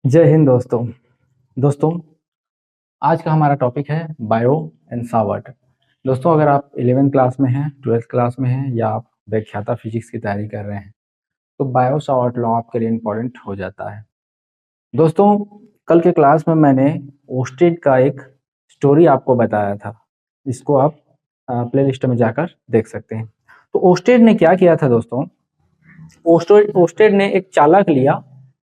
जय हिंद दोस्तों। दोस्तों, आज का हमारा टॉपिक है बायो एंड सावर्ट। दोस्तों, अगर आप 11th क्लास में हैं, 12th क्लास में हैं या आप व्याख्याता फिजिक्स की तैयारी कर रहे हैं तो बायो सावर्ट लॉ आपके लिए इम्पोर्टेंट हो जाता है। दोस्तों, कल के क्लास में मैंने ओस्टेड का एक स्टोरी आपको बताया था, जिसको आप प्लेलिस्ट में जाकर देख सकते हैं। तो ओस्टेड ने क्या किया था दोस्तों, ओस्टेड ने एक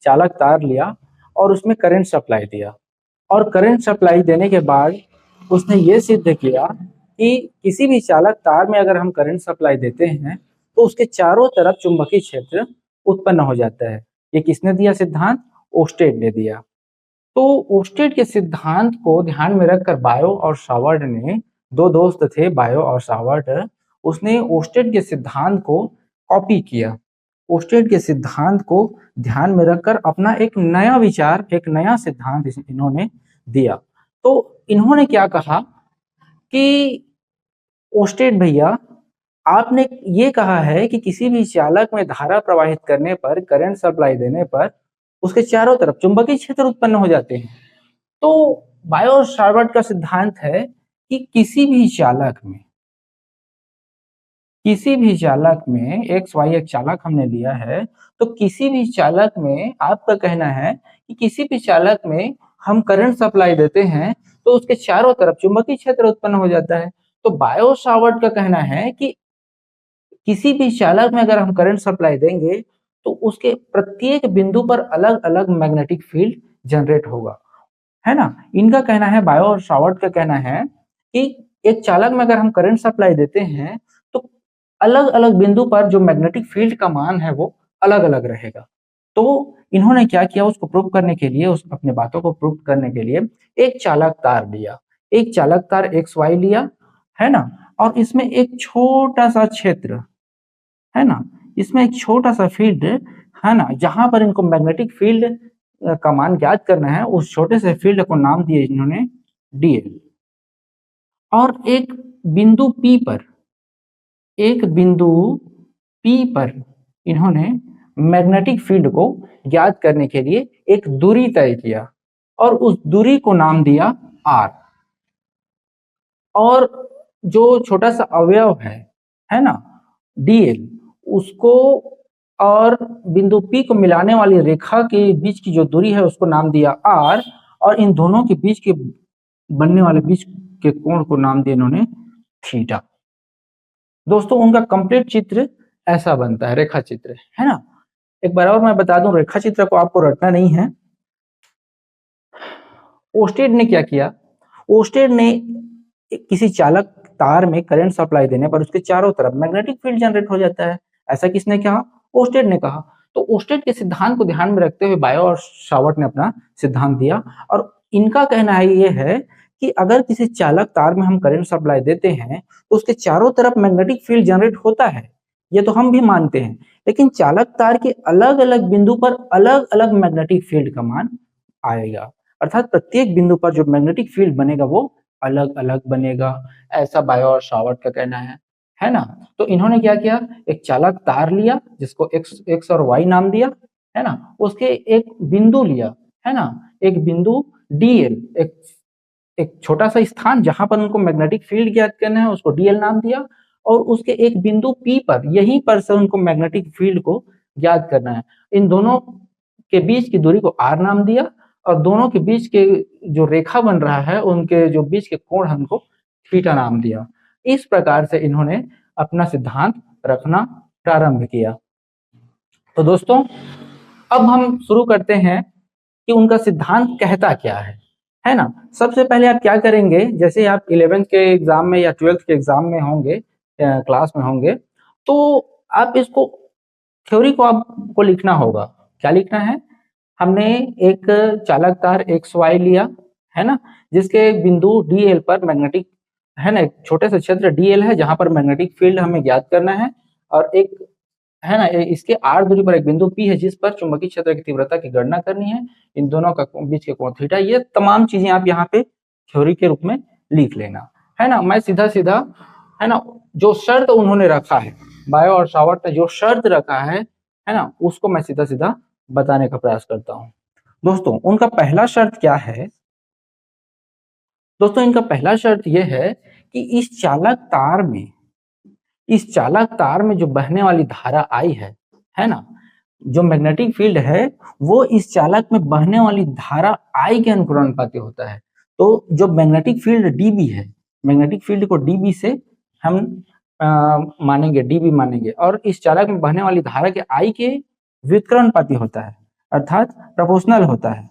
चालक तार लिया और उसमें करंट सप्लाई दिया। और करंट सप्लाई देने के बाद उसने ये सिद्ध किया कि किसी भी चालक तार में अगर हम करंट सप्लाई देते हैं तो उसके चारों तरफ चुंबकीय क्षेत्र उत्पन्न हो जाता है। ये किसने दिया सिद्धांत? ओस्टेड ने दिया। तो ओस्टेड के सिद्धांत को ध्यान में रखकर बायो और सावर्ट ने, दो दोस्त थे बायो और सावर्ट, उसने ओस्टेड के सिद्धांत को कॉपी किया। ओस्टेड के सिद्धांत को ध्यान में रखकर अपना एक नया विचार, एक नया सिद्धांत इन्होंने दिया। तो इन्होंने क्या कहा कि ओस्टेड भैया, आपने ये कहा है कि किसी भी चालक में धारा प्रवाहित करने पर, करंट सप्लाई देने पर उसके चारों तरफ चुंबकीय क्षेत्र उत्पन्न हो जाते हैं। तो बायो सावर्ट का सिद्धांत है कि किसी भी चालक में एक्स वाई एक चालक हमने लिया है, तो किसी भी चालक में आपका कहना है कि किसी भी चालक में हम करंट सप्लाई देते हैं तो उसके चारों तरफ चुंबकीय क्षेत्र उत्पन्न हो जाता है। तो बायो सावर्ट का कहना है कि किसी भी चालक में अगर हम करंट सप्लाई देंगे तो उसके प्रत्येक बिंदु पर अलग अलग मैग्नेटिक फील्ड जनरेट होगा, है ना। इनका कहना है, बायो और सावर्ट का कहना है कि एक चालक में अगर हम करंट सप्लाई देते हैं तो अलग अलग बिंदु पर जो मैग्नेटिक फील्ड का मान है वो अलग अलग रहेगा। तो इन्होंने क्या किया, उसको प्रूव करने के लिए, उस अपने बातों को प्रूव करने के लिए एक चालक तार लिया, एक चालक तार एक्स वाई लिया, है ना। और इसमें एक छोटा सा क्षेत्र, है ना, इसमें एक छोटा सा फील्ड, है ना, जहां पर इनको मैग्नेटिक फील्ड का मान ज्ञात करना है, उस छोटे से फील्ड को नाम दिए इन्होंने डीएल। और एक बिंदु पी पर इन्होंने मैग्नेटिक फील्ड को ज्ञात करने के लिए एक दूरी तय किया और उस दूरी को नाम दिया आर। और जो छोटा सा अवयव है ना, डीएल, उसको और बिंदु पी को मिलाने वाली रेखा के बीच की जो दूरी है उसको नाम दिया आर। और इन दोनों के बीच के बनने वाले बीच के कोण को नाम दिया इन्होंने थीटा। दोस्तों, उनका कंप्लीट चित्र ऐसा बनता है, रेखा चित्र, है ना। एक बार और मैं बता दूं, रेखा चित्र को आपको रटना नहीं है। ओस्टेड ने क्या किया, ओस्टेड ने किसी चालक तार में करंट सप्लाई देने पर उसके चारों तरफ मैग्नेटिक फील्ड जनरेट हो जाता है। ऐसा किसने कहा? ओस्टेड ने कहा। तो ओस्टेड के सिद्धांत को ध्यान में रखते हुए बायो और सावर्ट ने अपना सिद्धांत दिया। और इनका कहना है ये है कि अगर किसी चालक तार में हम करंट सप्लाई देते हैं तो उसके चारों तरफ मैग्नेटिक फील्ड जनरेट होता है, ये तो हम भी मानते हैं। लेकिन चालक तार के अलग अलग बिंदु पर अलग अलग मैग्नेटिक फील्ड का मान आएगा, अर्थात प्रत्येक बिंदु पर जो मैग्नेटिक फील्ड बनेगा वो अलग अलग बनेगा। ऐसा बायो और सावर्ट का कहना है ना। तो इन्होंने क्या किया, एक चालक तार लिया जिसको एक्स और वाई नाम दिया, है ना, उसके एक बिंदु लिया, है ना, एक बिंदु डीएल, एक छोटा सा स्थान जहां पर उनको मैग्नेटिक फील्ड ज्ञात करना है उसको डीएल नाम दिया। और उसके एक बिंदु पी पर, यहीं पर से उनको मैग्नेटिक फील्ड को ज्ञात करना है, इन दोनों के बीच की दूरी को आर नाम दिया। और दोनों के बीच के जो रेखा बन रहा है, उनके जो बीच के कोण है उनको थीटा नाम दिया। इस प्रकार से इन्होंने अपना सिद्धांत रखना प्रारंभ किया। तो दोस्तों, अब हम शुरू करते हैं कि उनका सिद्धांत कहता क्या है ना। सबसे पहले आप क्या करेंगे, जैसे आप 11th के एग्जाम में या 12th के एग्जाम में होंगे, क्लास में होंगे, तो आप इसको, थ्योरी को आपको लिखना होगा। क्या लिखना है? हमने एक चालक तार एक्स वाई लिया, है ना, जिसके बिंदु डीएल पर मैग्नेटिक, है ना, एक छोटे से क्षेत्र डीएल है जहां पर मैग्नेटिक फील्ड हमें ज्ञात करना है। और एक, है ना, इसके आर दूरी पर एक बिंदु पी है जिस पर चुंबकीय क्षेत्र की तीव्रता की गणना करनी है। इन दोनों का बीच के कोण थीटा। ये तमाम चीजें आप यहाँ पे थ्योरी के रूप में लिख लेना, है ना। मैं सीधा सीधा, है ना, जो शर्त उन्होंने रखा है, बायो और सावर्ट ने जो शर्त रखा है ना, उसको मैं सीधा सीधा बताने का प्रयास करता हूँ। दोस्तों उनका पहला शर्त क्या है? दोस्तों इनका पहला शर्त यह है कि इस चालक तार में जो बहने वाली धारा आई है ना, जो मैग्नेटिक फील्ड है वो इस चालक में बहने वाली धारा आई के अनुक्रमानुपाती होता है। तो जो मैग्नेटिक फील्ड डीबी है, मैग्नेटिक फील्ड को डीबी से हम मानेंगे, डीबी मानेंगे, और इस चालक में बहने वाली धारा के आई के व्युत्क्रमानुपाती होता है, अर्थात प्रोपोर्शनल होता है।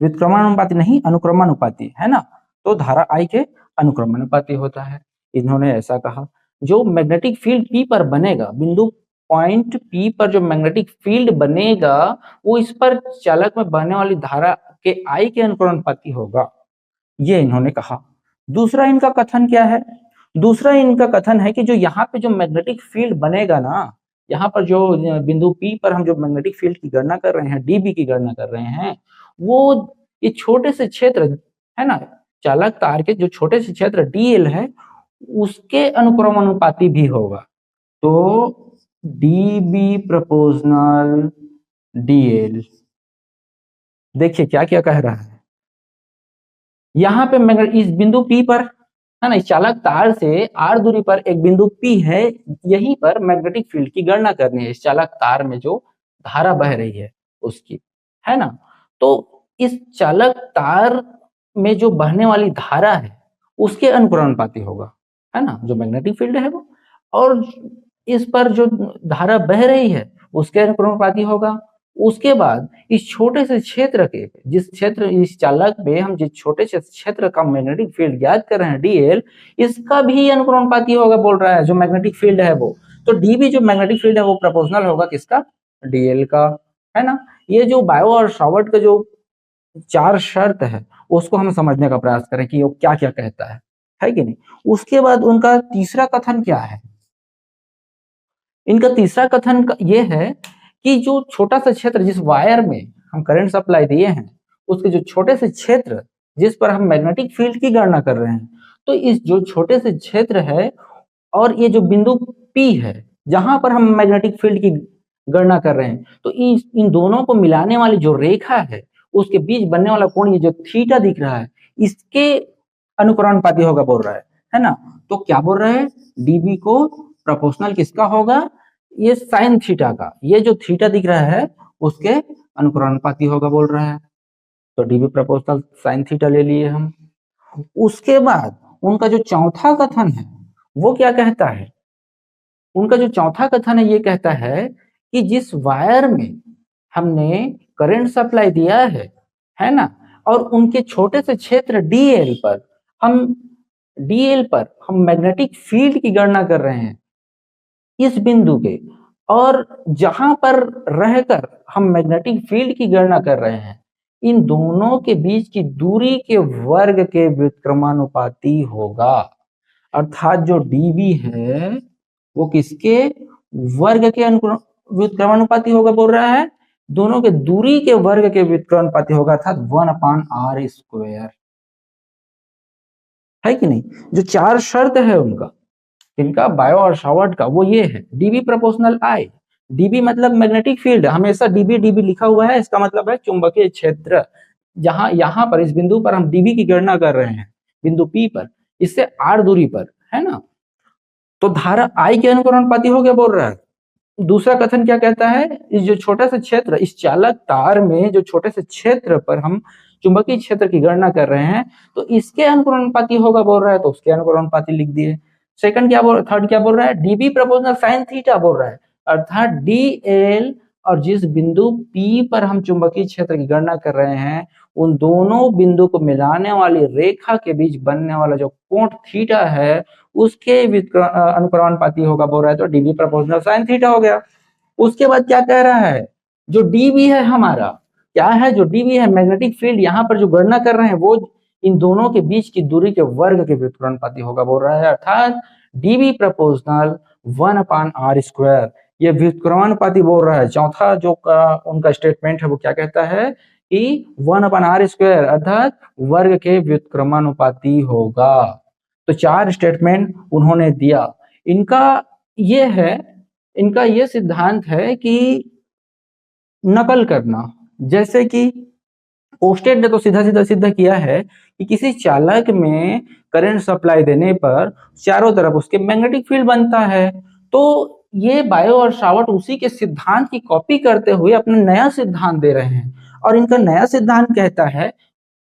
व्युत्क्रमानुपाती नहीं, अनुक्रमानुपाती है ना, तो धारा आई के अनुक्रमानुपाती होता है। इन्होंने ऐसा कहा जो मैग्नेटिक फील्ड पी पर बनेगा, बिंदु पॉइंट पी पर जो मैग्नेटिक फील्ड बनेगा वो इस पर चालक में बहने वाली धारा के आई के अनुक्रमानुपाती होगा, ये इन्होंने कहा। दूसरा इनका कथन क्या है? दूसरा इनका कथन है कि जो यहाँ पे जो मैग्नेटिक फील्ड बनेगा ना, यहाँ पर जो बिंदु पी पर हम जो मैग्नेटिक फील्ड की गणना कर रहे हैं, डीबी की गणना कर रहे हैं, वो ये छोटे से क्षेत्र है ना, चालक तार के जो छोटे से क्षेत्र डीएल है उसके अनुक्रमानुपाती भी होगा। तो डीबी प्रोपोर्शनल डीएल, देखिए क्या क्या कह रहा है यहाँ पे। इस बिंदु पी पर है ना, इस चालक तार से आर दूरी पर एक बिंदु पी है, यहीं पर मैग्नेटिक फील्ड की गणना करनी है, इस चालक तार में जो धारा बह रही है उसकी, है ना। तो इस चालक तार में जो बहने वाली धारा है उसके अनुक्रमानुपाती होगा, है ना, जो मैग्नेटिक फील्ड है वो, और इस पर जो धारा बह रही है उसके अनुक्रमानुपाती होगा। उसके बाद इस छोटे से क्षेत्र के, जिस क्षेत्र इस चालक में हम जिस छोटे से क्षेत्र का मैग्नेटिक फील्ड ज्ञात कर रहे हैं डीएल, इसका भी अनुक्रमानुपाती होगा बोल रहा है, जो मैग्नेटिक फील्ड है वो। तो डीबी जो मैग्नेटिक फील्ड है वो प्रोपोर्शनल होगा किसका? डीएल का, है ना। ये जो बायो और सावर्ट का जो चार शर्त है उसको हम समझने का प्रयास करें कि वो क्या क्या कहता है कि नहीं। उसके बाद उनका तीसरा कथन क्या है? इनका तीसरा कथन ये है कि जो छोटा सा क्षेत्र जिस वायर में हम करंट सप्लाई दिए हैं उसके जो छोटे से क्षेत्र जिस पर हम मैग्नेटिक फील्ड की गणना कर रहे हैं, तो इस जो छोटे से क्षेत्र है और ये जो बिंदु P है जहां पर हम मैग्नेटिक फील्ड की गणना कर रहे हैं, तो इन दोनों को मिलाने वाली जो रेखा है उसके बीच बनने वाला कोण, ये जो थीटा दिख रहा है, इसके अनुक्रमानुपाती होगा बोल रहा है ना। तो क्या बोल रहा है? डीबी को प्रोपोर्शनल किसका होगा? ये साइन थीटा का, ये जो थीटा दिख रहा है उसके अनुक्रमानुपाती होगा बोल रहा है। तो डीबी प्रोपोर्शनल साइन थीटा ले लिए हम। उसके बाद उनका जो चौथा कथन है वो क्या कहता है? उनका जो चौथा कथन है ये कहता है कि जिस वायर में हमने करंट सप्लाई दिया है ना, और उनके छोटे से क्षेत्र डीएल पर हम मैग्नेटिक फील्ड की गणना कर रहे हैं इस बिंदु के, और जहां पर रहकर हम मैग्नेटिक फील्ड की गणना कर रहे हैं, इन दोनों के बीच की दूरी के वर्ग के व्युत्क्रमानुपाती होगा। अर्थात जो डीबी है वो किसके वर्ग के व्युत्क्रमानुपाती होगा बोल रहा है? दोनों के दूरी के वर्ग के व्युत्क्रमानुपाती होगा, अर्थात 1/r², है कि नहीं। जो चार शर्त है उनका, इनका बायो और सावर्ट का, वो ये है डीबी प्रोपोर्शनल आई। डीबी मतलब मैग्नेटिक फील्ड, हमेशा डीबी डीबी लिखा हुआ है, इसका मतलब है चुंबकीय क्षेत्र। जहां यहां पर इस बिंदु पर हम डीबी की गणना कर रहे हैं, बिंदु पी पर, इससे आर दूरी पर, है ना, तो धारा आई के अनुक्रमानुपाती हो गया बोल रहा है। दूसरा कथन क्या कहता है? इस जो छोटा सा क्षेत्र, इस चालक तार में जो छोटे से क्षेत्र पर हम चुंबकीय क्षेत्र की गणना कर रहे हैं, तो इसके अनुक्रमानुपाती होगा बोल रहा है, तो उसके अनुक्रमानुपाती लिख दिए। थर्ड क्या बोल रहा है? डीबी प्रोपोर्शनल साइन थीटा बोल रहा है, अर्थात डीएल और जिस बिंदु पी पर हम चुंबकीय क्षेत्र की गणना कर रहे हैं, उन दोनों बिंदु को मिलाने वाली रेखा के बीच बनने वाला जो कोण थीटा है उसके अनुक्रमानुपाती होगा बोल रहा है, तो डीबी प्रोपोर्शनल साइन थीटा हो गया। उसके बाद क्या कह रहा है? जो डीबी है हमारा, क्या है? जो डीबी है मैग्नेटिक फील्ड, यहाँ पर जो गणना कर रहे हैं वो इन दोनों के बीच की दूरी के वर्ग के व्युत्क्रमानुपाती होगा बोल रहा है, अर्थात डीबी प्रोपोर्शनल 1/r², ये व्युत्क्रमानुपाती बोल रहा है। चौथा जो उनका स्टेटमेंट है वो क्या कहता है कि 1/r², अर्थात वर्ग के व्युत्क्रमानुपाती होगा। तो चार स्टेटमेंट उन्होंने दिया। इनका ये सिद्धांत है कि नकल करना, जैसे कि ओस्टेड ने तो सीधा सीधा सिद्ध किया है कि किसी चालक में करंट सप्लाई देने पर चारों तरफ उसके मैग्नेटिक फील्ड बनता है। तो ये बायो और सावर्ट उसी के सिद्धांत की कॉपी करते हुए अपना नया सिद्धांत दे रहे हैं, और इनका नया सिद्धांत कहता है,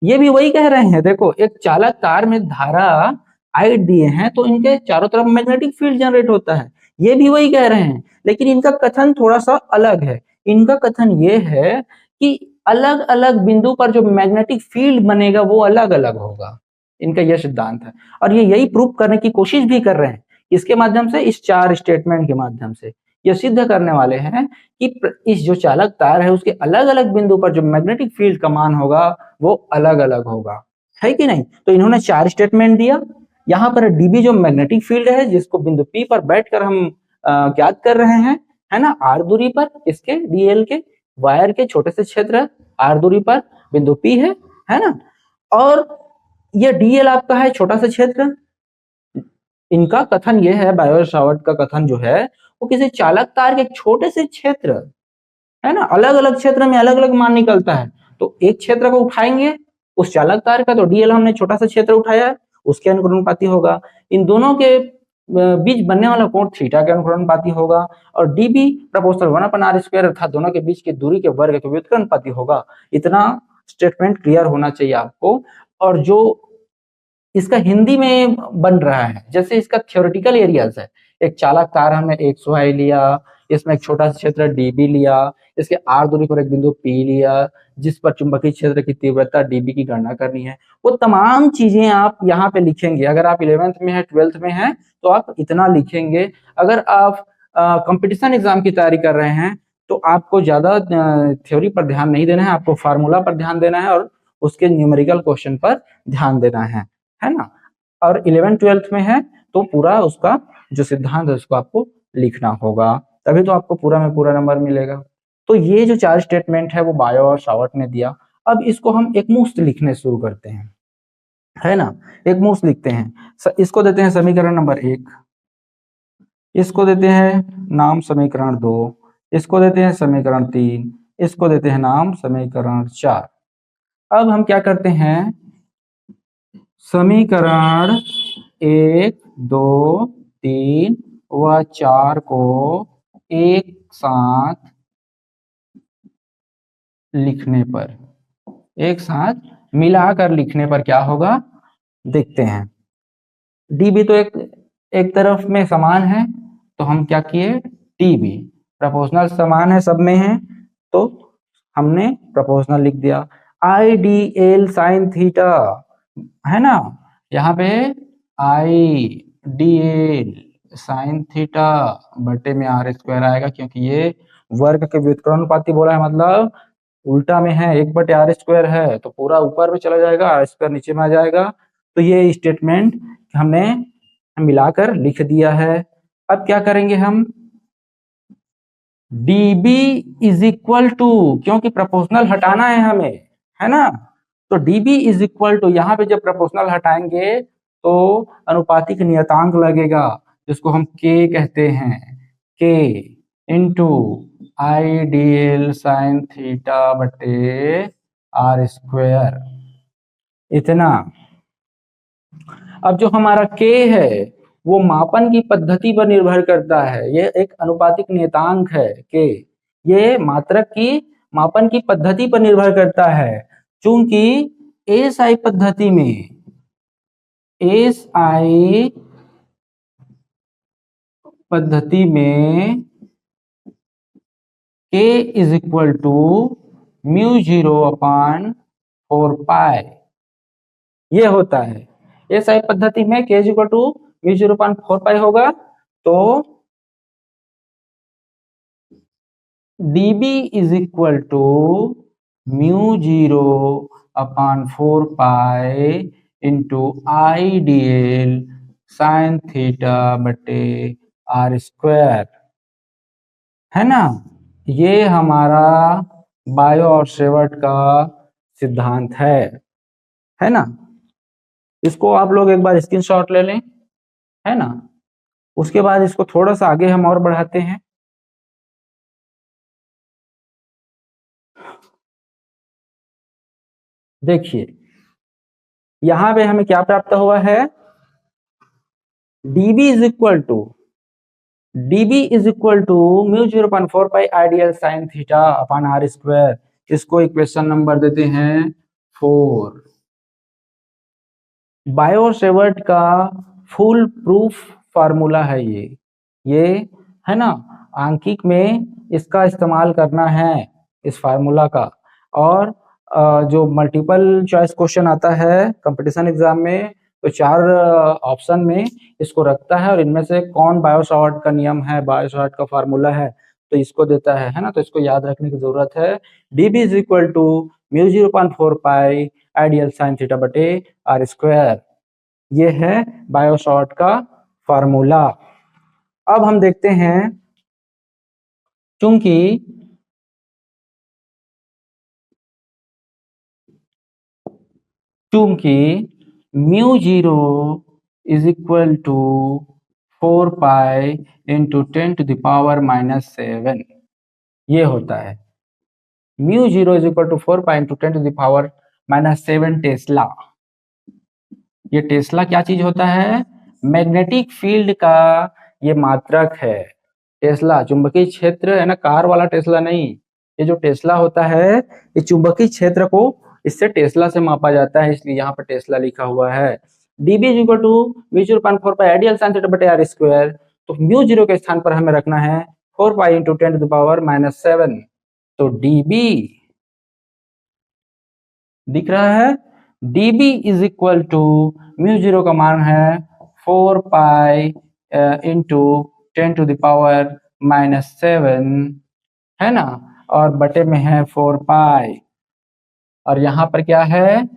ये भी वही कह रहे हैं, देखो एक चालक तार में धारा आई दिए हैं तो इनके चारों तरफ मैग्नेटिक फील्ड जनरेट होता है, ये भी वही कह रहे हैं, लेकिन इनका कथन थोड़ा सा अलग है। इनका कथन ये है कि अलग अलग बिंदु पर जो मैग्नेटिक फील्ड बनेगा वो अलग अलग होगा, इनका यह सिद्धांत है। और ये यही प्रूव करने की कोशिश भी कर रहे हैं इसके माध्यम से, इस 4 स्टेटमेंट के माध्यम से यह सिद्ध करने वाले हैं कि इस जो चालक तार है उसके अलग अलग बिंदु पर जो मैग्नेटिक फील्ड का मान होगा वो अलग अलग होगा, है कि नहीं। तो इन्होंने 4 स्टेटमेंट दिया। यहाँ पर डीबी जो मैग्नेटिक फील्ड है जिसको बिंदु पी पर बैठकर हम ज्ञात कर रहे हैं, है ना, आर दूरी पर इसके डीएल के वायर के छोटे से क्षेत्र आर दूरी पर बिंदु पी है ना, और ये डीएल आपका है छोटा सा क्षेत्र। इनका कथन ये है, बायो सावर्ट का कथन जो है वो किसी चालक तार के छोटे से क्षेत्र, है ना, अलग अलग क्षेत्र में अलग अलग मान निकलता है, तो एक क्षेत्र को उठाएंगे उस चालक तार का, तो डीएल हमने छोटा सा क्षेत्र उठाया है उसके अनुक्रमानुपाती होगा। इन दोनों के बीच बनने वाला कोण थीटा के अनुक्रमानुपाती होगा, और डीबी प्रोपोर्शनल 1/r², अर्थात दोनों के बीच की दूरी के वर्ग के व्युत्क्रमानुपाती होगा। इतना स्टेटमेंट क्लियर होना चाहिए आपको। और जो इसका हिंदी में बन रहा है, जैसे इसका थ्योरेटिकल एरियाज है, एक चालक तार हमने 100 i लिया, इसमें एक छोटा सा क्षेत्र dB लिया, इसके r दूरी पर एक बिंदु P लिया जिस पर चुंबकीय क्षेत्र की तीव्रता dB की गणना करनी है, वो तमाम चीजें आप यहाँ पे लिखेंगे। अगर आप 11th में है 12th में है तो आप इतना लिखेंगे। अगर आप कंपटीशन एग्जाम की तैयारी कर रहे हैं तो आपको ज्यादा थ्योरी पर ध्यान नहीं देना है, आपको फार्मूला पर ध्यान देना है और उसके न्यूमेरिकल क्वेश्चन पर ध्यान देना है ना। और 11th-12th में है तो पूरा उसका जो सिद्धांत है उसको आपको लिखना होगा, तभी तो आपको पूरा में पूरा नंबर मिलेगा। तो ये जो 4 स्टेटमेंट है वो बायो और सावर्ट ने दिया। अब इसको हम एक मुश्त लिखने शुरू करते हैं, है ना, एक मुश्त लिखते हैं। इसको देते हैं समीकरण नंबर 1, इसको देते हैं नाम समीकरण 2, इसको देते हैं समीकरण 3, इसको देते हैं नाम समीकरण 4। अब हम क्या करते हैं, समीकरण 1, 2, 3 व 4 को एक साथ लिखने पर, एक साथ मिलाकर लिखने पर क्या होगा देखते हैं। डीबी तो एक तरफ में समान है तो हम क्या किए, टीबी प्रोपोर्शनल समान है सब में है तो हमने प्रोपोर्शनल लिख दिया। आई डी एल साइन थीटा, है ना, यहाँ पे आई डी एल साइन थीटा बटे में r² आएगा, क्योंकि ये वर्ग के व्युत्क्रमानुपाती बोला है, मतलब उल्टा में है, 1/r² है तो पूरा ऊपर में चला जाएगा, r² नीचे में आ जाएगा। तो ये स्टेटमेंट हमने मिलाकर लिख दिया है। अब क्या करेंगे हम, dB इज इक्वल टू, क्योंकि प्रोपोर्शनल हटाना है हमें, है ना, तो dB इज इक्वल टू, यहाँ पे जब प्रोपोर्शनल हटाएंगे तो अनुपातिक नियतांक लगेगा जिसको हम K कहते हैं, K into I D L sine theta बटे r², इतना। अब जो हमारा K है वो मापन की पद्धति पर निर्भर करता है, ये एक अनुपातिक नियतांक है K, ये मात्रक की मापन की पद्धति पर निर्भर करता है। चूंकि एसआई पद्धति में, एसआई पद्धति में K इज इक्वल टू μ0/4π ये होता है। एसआई पद्धति में K इज इक्वल टू μ0/4π होगा, तो dB is equal to μ0/4π into I D L sine theta बटे r², है ना। ये हमारा बायो और सावर्ट का सिद्धांत है ना। इसको आप लोग एक बार स्क्रीनशॉट ले लें, है ना। उसके बाद इसको थोड़ा सा आगे हम और बढ़ाते हैं। देखिए यहां पे हमें क्या प्राप्त हुआ है, dB is equal to mu 0.4 pi ideal sine theta upon R square. इसको इक्वेशन नंबर देते हैं 4। बायो-सेवर्ट का फुल प्रूफ फार्मूला है ये है ना, आंकिक में इसका इस्तेमाल करना है इस फार्मूला का। और जो मल्टीपल चॉइस क्वेश्चन आता है कंपटीशन एग्जाम में तो 4 ऑप्शन में इसको रखता है और इनमें से कौन बायो-सावर्ट का नियम है, बायो-सावर्ट का फार्मूला है तो इसको देता है ना, तो इसको याद रखने की जरूरत है। dB is equal to mu 0.4 pi ideal sine theta बटे आर स्क्वायर। ये है बायो-सावर्ट का फार्मूला। अब हम देखते हैं चूंकि mu 0 is equal to 4 pi into 10 to the power -7 ये होता है। Mu 0 is equal to 4 pi into 10 to the power -7 tesla. ये टेस्ला क्या चीज होता है, मैग्नेटिक फील्ड का ये मात्रक है। टेस्ला चुंबकीय क्षेत्र है ना, कार वाला टेस्ला नहीं, ये जो टेस्ला होता है ये चुंबकीय क्षेत्र को इससे टेस्ला से मापा जाता है, इसलिए यहाँ पर टेस्ला लिखा हुआ है। dB is equal to mu 0.4 pi ideal sine theta बटे आर स्क्वायर। तो म्यू 0 के स्थान पर हमें रखना है 4 pi into 10 to the power -7। तो dB दिख रहा है, dB is equal to mu 0 का मान है 4 pi into 10 to the power -7 है ना, और बटे में है 4 पाई, और यहाँ पर क्या है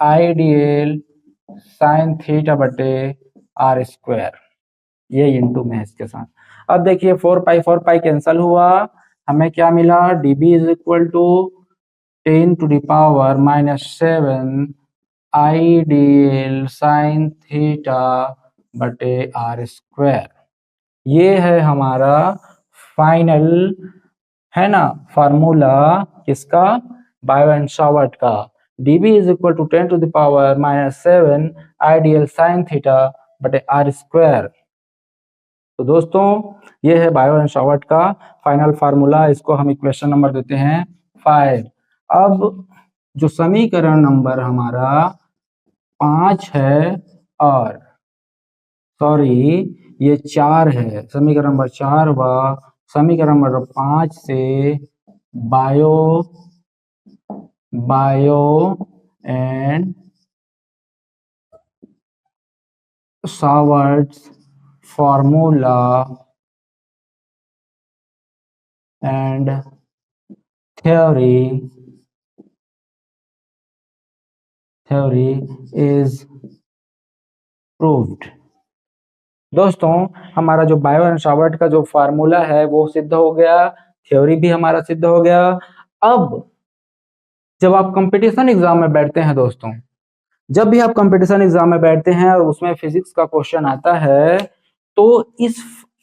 आइडियल साइन थीटा बटे आर स्क्वायर, ये इंटू में है इसके साथ। अब देखिए 4 पाई कैंसल हुआ, हमें क्या मिला, dB is equal to 10 to the power -7 ideal sine theta बटे आर स्क्वायर। ये है हमारा फाइनल है ना फार्मूला किसका, बायो-सावर्ट का। dB is equal to 10 to the power -7 ideal sine theta बटे आर स्क्वायर। तो दोस्तों ये है बायो-सावर्ट का फाइनल फार्मूला, इसको हम इक्वेशन नंबर देते हैं 5। अब जो समीकरण नंबर हमारा 5 है, और सॉरी ये 4 है, समीकरण नंबर 4 व समीकरण नंबर 5 से bio and Savart's formula and theory is proved। दोस्तों हमारा जो बायो-सावर्ट का जो फार्मूला है वो सिद्ध हो गया, थ्योरी भी हमारा सिद्ध हो गया। अब जब आप कंपटीशन एग्जाम में बैठते हैं दोस्तों, जब भी आप कंपटीशन एग्जाम में बैठते हैं और उसमें फिजिक्स का क्वेश्चन आता है तो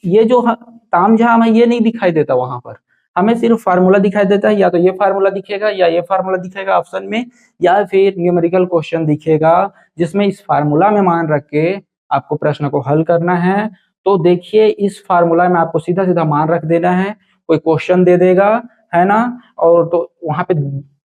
ये जो तामझाम है ये नहीं दिखाई देता, वहां पर हमें सिर्फ फार्मूला दिखाई देता है, या तो ये फार्मूला दिखेगा या ये फार्मूला दिखेगा ऑप्शन में, या फिर न्यूमेरिकल क्वेश्चन दिखेगा जिसमें इस फार्मूला में मान रख के आपको प्रश्न को हल करना है। तो देखिए इस फार्मूला में आपको सीधा सीधा मान रख देना है, कोई क्वेश्चन दे देगा है ना, और तो वहां पे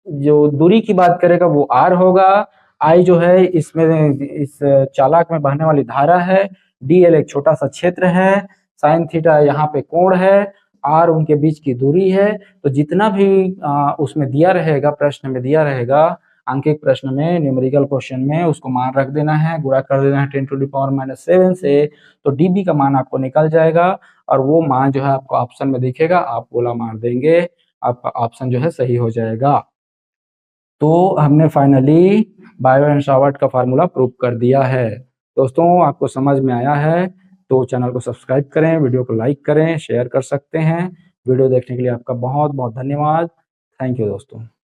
जो दूरी की बात करेगा वो आर होगा, आई जो है इसमें इस चालक में बहने वाली धारा है, dl एक छोटा सा क्षेत्र है, साइन थीटा यहाँ पे कोण है, आर उनके बीच की दूरी है। तो जितना भी उसमें दिया रहेगा, प्रश्न में दिया रहेगा, अंकित प्रश्न में, न्यूमेरिकल क्वेश्चन में, उसको मान रख देना है, गुणा कर देना है 10 टू द पावर -7 से, तो dB का मान आपको निकल जाएगा और वो मान जो है आपको ऑप्शन में दिखेगा, आप बोला मार देंगे, आपका ऑप्शन जो है सही हो जाएगा। तो हमने फाइनली बायो-सावर्ट का फार्मूला प्रूव कर दिया है। दोस्तों आपको समझ में आया है तो चैनल को सब्सक्राइब करें, वीडियो को लाइक करें, शेयर कर सकते हैं। वीडियो देखने के लिए आपका बहुत बहुत धन्यवाद। थैंक यू दोस्तों।